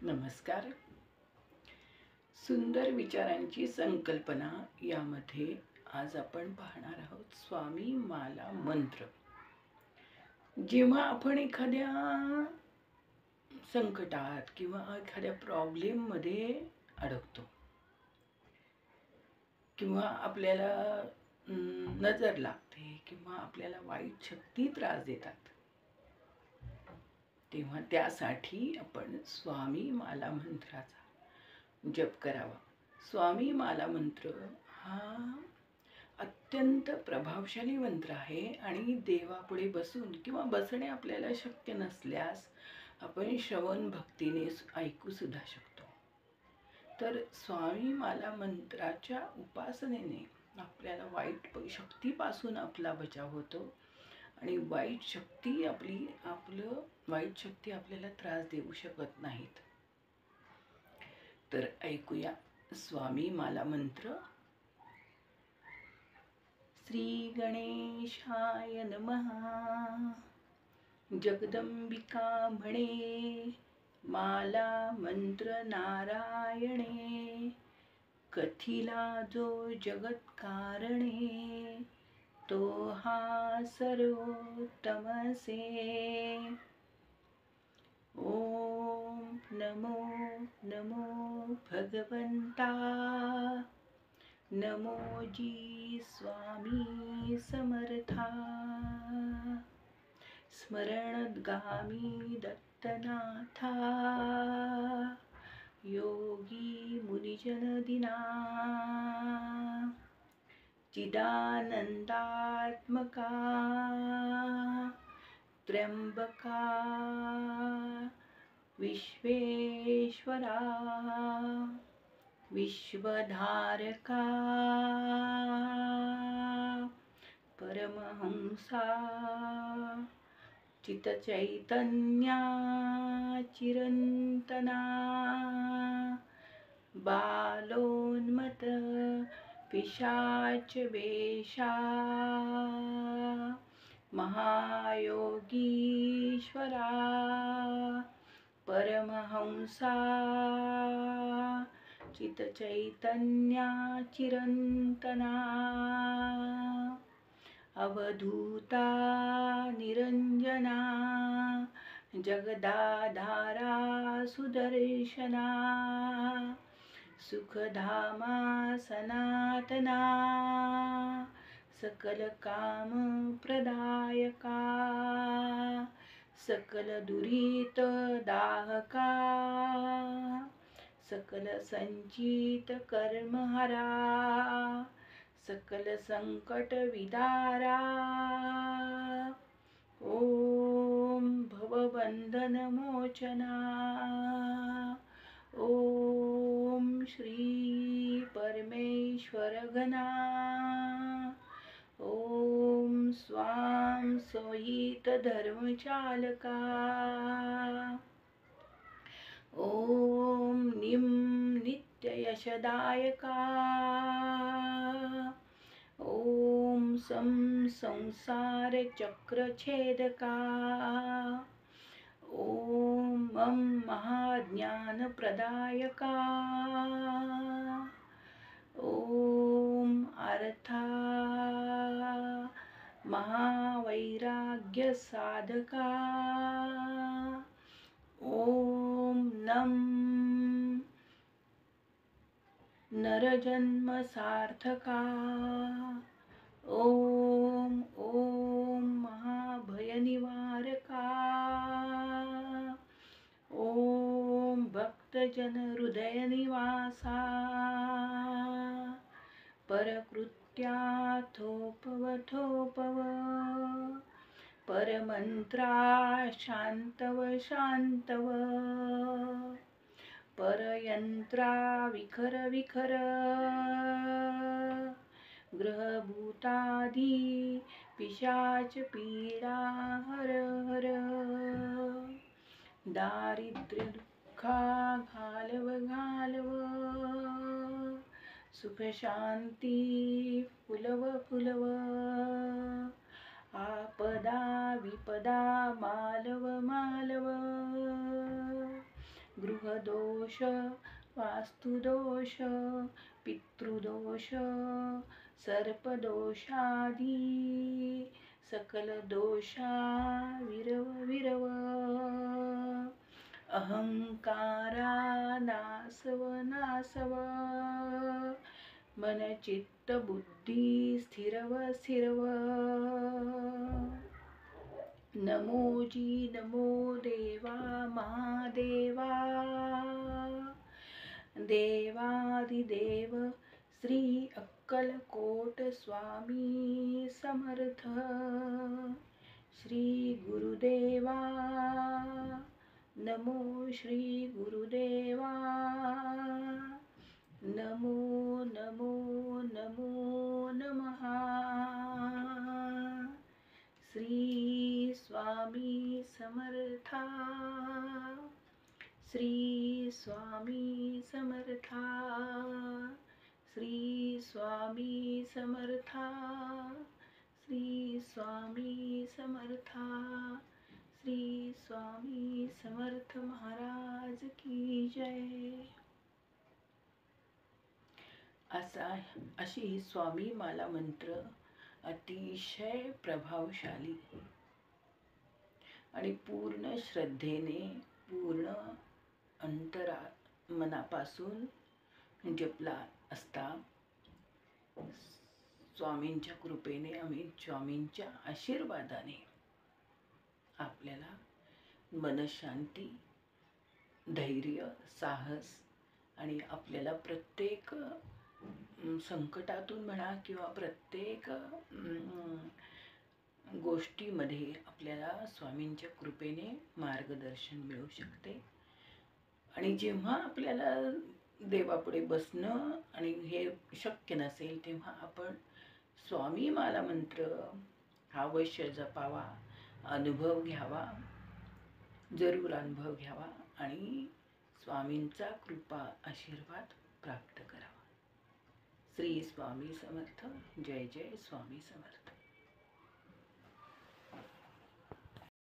नमस्कार. सुंदर विचारांची संकल्पना यामध्ये आज आपण पाहणार आहोत स्वामी माला मंत्र. जेव्हा आपण एखाद्या संकटात किंवा एखाद्या प्रॉब्लेम मध्ये अडकतो किंवा आपल्याला नजर लागते किंवा आपल्याला वाईट शक्ती त्रास देतात, तेव्हा त्यासाठी आपण स्वामी माला मंत्राचा जप करावा. स्वामी माला मंत्र हा अत्यंत प्रभावशाली मंत्र आहे आणि देवापुढे बसून किंवा बसणे आपल्याला शक्य नसल्यास आपण श्रवण भक्तीने ऐकू सुद्धा शकतो. तर स्वामी माला मंत्राच्या उपासनेने आपल्याला वाईट शक्तीपासून आपला बचाव होतो आणि वाईट शक्ती आपल्याला त्रास देऊ शकत नाहीत. तर ऐकूया स्वामी माला मंत्र. श्री गणेशाय नमः. जगदंबिका म्हणे माला मंत्र नारायणे, कथिला जो जगत कारणे, तो हा सर्वोत्तमसे. ओम नमो नमो भगवंता, नमो जी स्वामी समर्था. स्मरणगामी दत्तनाथा, योगी मुनिजन दिना. चिदानंदात्मका त्र्यंबका विश्वेश्वरा, विश्वधारका परमहंसा, चितचैतन्या चिरंतना, बालोन्मत पिशाच वेशा, महायोगीश्वरा परमहंसा, चितचैतन्या चिरंतना, अवधूता निरंजना, जगदाधारा सुदर्शना, सुखधामा सनातना, सकल काम प्रदायका, सकल दुरित दाहका, सकल संचित कर्महरा, सकल संकट विदारा. ओम भवबंधन मोचना. ओम श्री परमेश्वर घना. ओम स्वाम सोहित धर्मचालका. ओम निम नित्य यशदायका. ओम संसार चक्र छेदका. ओम मम महाज्ञान प्रदायका. ओम अर्था महावैराग्य साधका. ओम नम नरजन्म सार्थका. ओम ओम महाभयनिवारका. ओम भक्तजन हृदय निवासा. परकृत्या थोपव थोपव, परमंत्रा शांतव शांतव, परयंत्रा विखर विखर, ग्रहभूतादी पिशाच पीडा हर हर. दारिद्र्य दुःखा घालव घालव, सुख शांती फुलव फुलव. आपदा विपदा मालव मालव, गृहदोष वास्तुदोष पितृदोष सर्पदोषादी सकल दोषा विरव विरव अहंकारा नासव नासव मन चित्त बुद्धी स्थिरव स्थिरव नमोजी नमो देवा महादेवा देवादिदेव श्री अक्कलकोट स्वामी समर्थ श्री गुरुदेवा नमो श्री गुरुदेवा नमो नमो नमो नमः श्री स्वामी समर्था श्री स्वामी समर्था श्री स्वामी समर्था श्री स्वामी समर्था श्री स्वामी समर्थ महाराज की जय. अशी स्वामी माला मंत्र अतिशय प्रभावशाली आणि पूर्ण श्रद्धेने पूर्ण मनापासून जपला असता स्वामींच्या कृपेने आम्ही स्वामींच्या आशीर्वादाने आपल्याला मनशांती, धैर्य, साहस आणि आपल्याला प्रत्येक संकटातून म्हणा किंवा प्रत्येक गोष्टीमध्ये आपल्याला स्वामींच्या कृपेने मार्गदर्शन मिळू शकते. आणि जेव्हा आपल्याला देवापुढे बसणं आणि हे शक्य नसेल तेव्हा आपण स्वामी माला मंत्र अवश्य जपावा, अनुभव घ्यावा, जरूर अनुभव घ्यावा आणि स्वामींचा कृपा आशीर्वाद प्राप्त करावा. श्री स्वामी समर्थ. जय जय स्वामी समर्थ.